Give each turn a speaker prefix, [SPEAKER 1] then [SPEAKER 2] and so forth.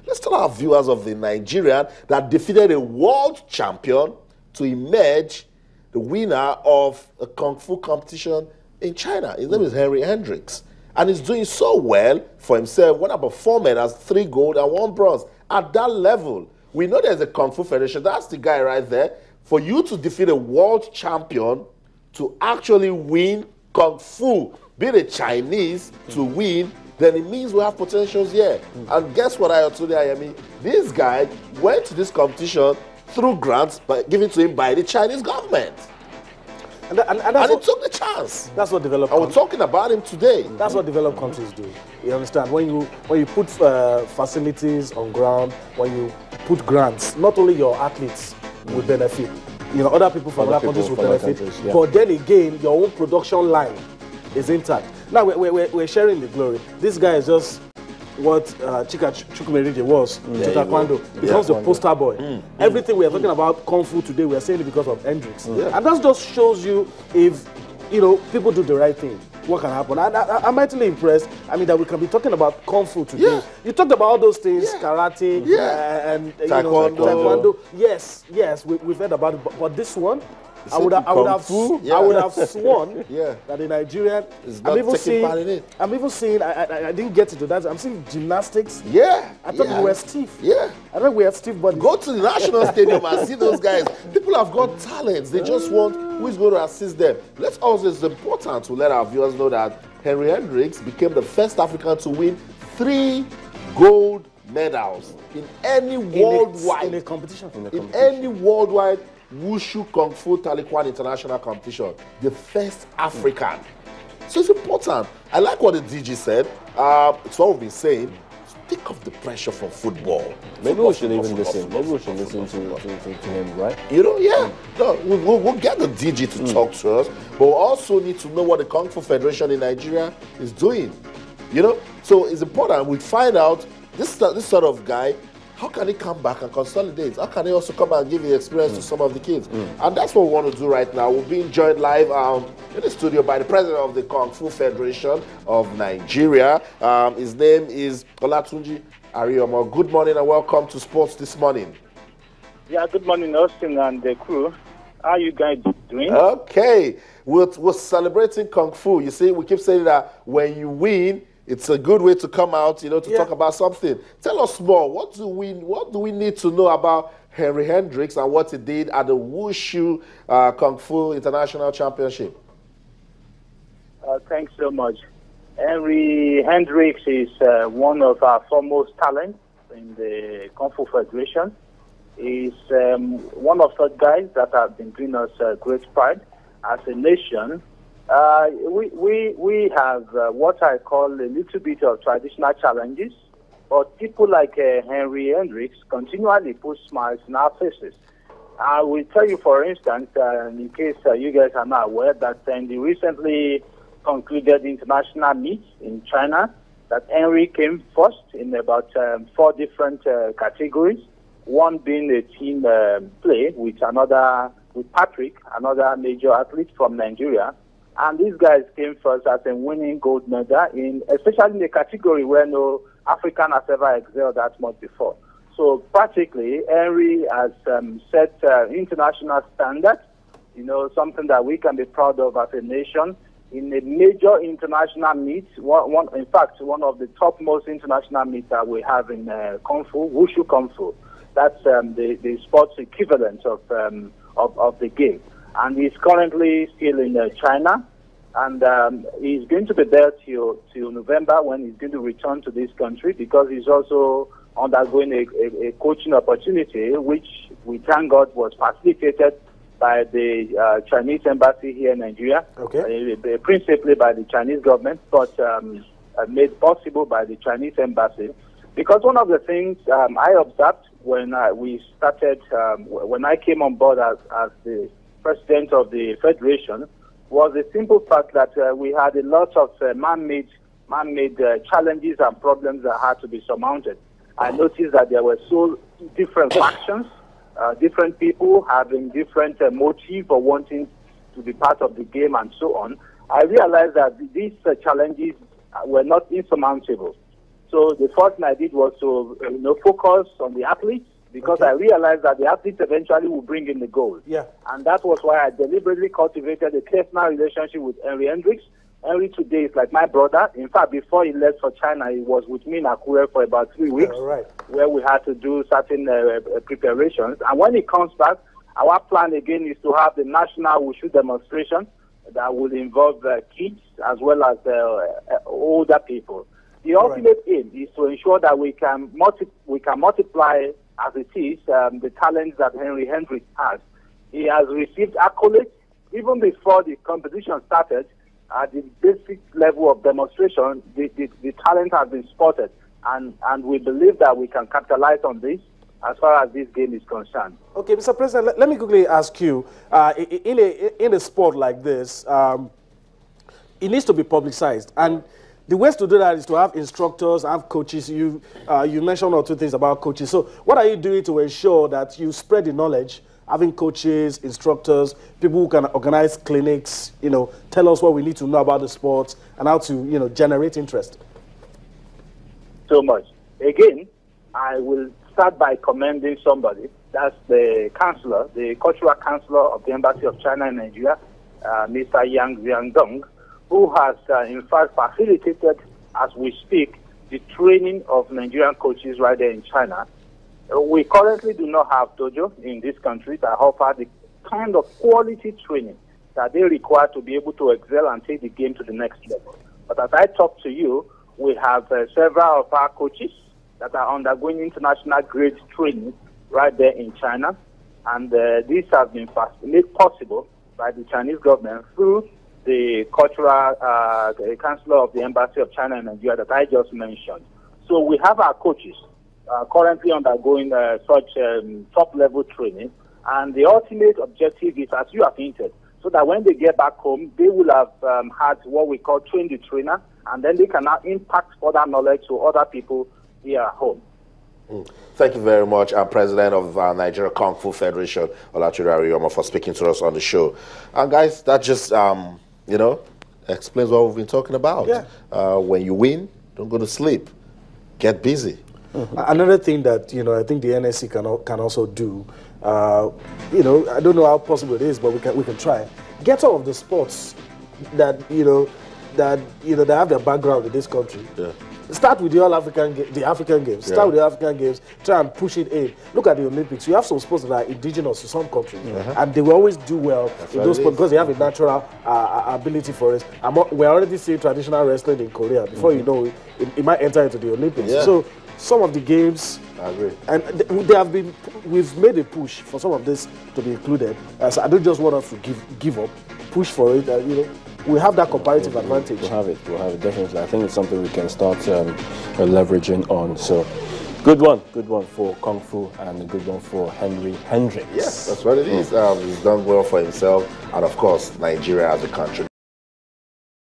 [SPEAKER 1] Let's tell our viewers of the Nigerian that defeated a world champion to emerge the winner of a Kung Fu competition in China. His name is Henry Hendricks. And he's doing so well for himself. One about 4 men has 3 gold and 1 bronze. At that level, we know there's a Kung Fu Federation. That's the guy right there. For you to defeat a world champion to actually win Kung Fu, being a Chinese to win, then it means we have potentials here. And guess what I told you, Ayemi? This guy went to this competition through grants given to him by the Chinese government. And he took the chance.
[SPEAKER 2] That's what developed.
[SPEAKER 1] And we're talking about him today.
[SPEAKER 2] That's what developed countries do. You understand? When you put facilities on ground, when you put grants, not only your athletes will benefit. You know, other people from other countries will benefit. Yeah. But then again, your own production line is intact. Now we're sharing the glory. This guy is just what Chika Chukwumerije was to Taekwondo. Becomes the poster boy. Everything we are talking about Kung Fu today, we are saying it because of Hendricks. And that just shows you if, you know, people do the right thing, what can happen. I'm mightily impressed, I mean, that we can be talking about Kung Fu today. You talked about all those things, karate, and Taekwondo. Yes, we've heard about it, but this one, I would have sworn that the Nigerian
[SPEAKER 1] is not taking part in it.
[SPEAKER 2] I'm even seeing, I didn't get into that. I'm seeing gymnastics. I thought we were stiff. I thought we had stiff bodies.
[SPEAKER 1] Go to the National Stadium and see those guys. People have got talents. They just want who is going to assist them. Let's also, it's important to let our viewers know that Henry Hendricks became the first African to win 3 gold medals in any worldwide
[SPEAKER 2] in a competition.
[SPEAKER 1] In any worldwide Wushu Kung Fu Taekwondo International Competition, the first African. So it's important. I like what the DG said. It's what we've been saying. Take off the pressure from football.
[SPEAKER 3] Maybe we should even listen. Maybe we should listen to him, right?
[SPEAKER 1] You know, No, we'll get the DG to talk to us, but we also need to know what the Kung Fu Federation in Nigeria is doing. You know, so it's important we find out this sort of guy. How can he come back and consolidate? How can he also come and give the experience to some of the kids? And that's what we want to do right now. We're being joined live in the studio by the president of the Kung Fu Federation of Nigeria. His name is Olatunji Ariyomo. Good morning and welcome to Sports This Morning.
[SPEAKER 4] Yeah, good morning, Austin and the crew. How are you guys doing?
[SPEAKER 1] Okay. We're celebrating Kung Fu. You see, we keep saying that when you win, it's a good way to come out, you know, to talk about something. Tell us more. What do we need to know about Henry Hendricks and what he did at the Wushu Kung Fu International Championship?
[SPEAKER 4] Thanks so much. Henry Hendricks is one of our foremost talents in the Kung Fu Federation. He's one of those guys that have been doing us great pride as a nation. We have what I call a little bit of traditional challenges, but people like Henry Hendricks continually put smiles in our faces. I will tell you, for instance, in case you guys are not aware, that in the recently concluded international meet in China, that Henry came first in about 4 different categories, one being a team play with Patrick, another major athlete from Nigeria. And these guys came first as a winning gold medal, especially in a category where no African has ever excelled that much before. So practically, Henry has set international standards, you know, something that we can be proud of as a nation. In a major international meet, in fact, one of the topmost international meets that we have in Kung Fu, Wushu Kung Fu. That's the sports equivalent of the game. And he's currently still in China, and he's going to be there till November when he's going to return to this country, because he's also undergoing a coaching opportunity, which we thank God was facilitated by the Chinese embassy here in Nigeria, principally by the Chinese government, but made possible by the Chinese embassy. Because one of the things I observed when we started, when I came on board as the president of the federation, was the simple fact that we had a lot of man-made challenges and problems that had to be surmounted. I noticed that there were so different factions, different people having different motive for wanting to be part of the game and so on. I realized that these challenges were not insurmountable. So the first thing I did was to focus on the athletes, because I realized that the athletes eventually will bring in the gold.
[SPEAKER 2] Yeah.
[SPEAKER 4] And that was why I deliberately cultivated a personal relationship with Henry Hendricks. Henry today is like my brother. In fact, before he left for China, he was with me in Akure for about 3 weeks, where we had to do certain preparations. And when he comes back, our plan again is to have the national wushu demonstration that will involve kids as well as older people. The ultimate aim is to ensure that we can multiply, as it is, the talents that Henry Hendricks has. He has received accolades even before the competition started. At the basic level of demonstration, the talent has been spotted, and we believe that we can capitalize on this as far as this game is concerned.
[SPEAKER 2] Okay, Mr. President, let me quickly ask you, in a sport like this, it needs to be publicized, and the ways to do that is to have instructors, have coaches. You mentioned 1 or 2 things about coaches. So what are you doing to ensure that you spread the knowledge, having coaches, instructors, people who can organize clinics, tell us what we need to know about the sports and how to, generate interest?
[SPEAKER 4] So much. Again, I will start by commending somebody. That's the counselor, the cultural counselor of the Embassy of China in Nigeria, Mr. Yang Xiangdong, who has, in fact, facilitated, as we speak, the training of Nigerian coaches right there in China. We currently do not have dojo in this country that offer the kind of quality training that they require to be able to excel and take the game to the next level. But as I talk to you, we have several of our coaches that are undergoing international grade training right there in China. And this has been made possible by the Chinese government through the cultural counselor of the Embassy of China in Nigeria that I just mentioned. So we have our coaches currently undergoing such top-level training, and the ultimate objective is, as you have hinted, so that when they get back home, they will have had what we call train the trainer, and then they can now impact further knowledge to other people here at home.
[SPEAKER 1] Thank you very much, President of Nigeria Kung Fu Federation, Olachiri Ariyoma, for speaking to us on the show. And guys, that just, explains what we've been talking about.
[SPEAKER 2] Yeah.
[SPEAKER 1] When you win, don't go to sleep. Get busy.
[SPEAKER 2] Another thing that, I think the NSC can also do, I don't know how possible it is, but we can try. Get all of the sports that, that have their background in this country. Yeah. Start with the African Games. Start with the African Games. Try and push it in. Look at the Olympics. You have some sports that are indigenous to some countries, and they will always do well in those sports because they have a natural ability for it. We're already seeing traditional wrestling in Korea. Before you know it might enter into the Olympics. Yeah. So some of the games,
[SPEAKER 1] I agree,
[SPEAKER 2] and we've made a push for some of this to be included. So I don't just want us to give up. Push for it. We have that comparative advantage.
[SPEAKER 3] We'll have it, definitely. I think it's something we can start leveraging on. So, good one for Kung Fu, and a good one for Henry Hendricks.
[SPEAKER 1] Yes, that's what it is. He's done well for himself, and of course, Nigeria as a country.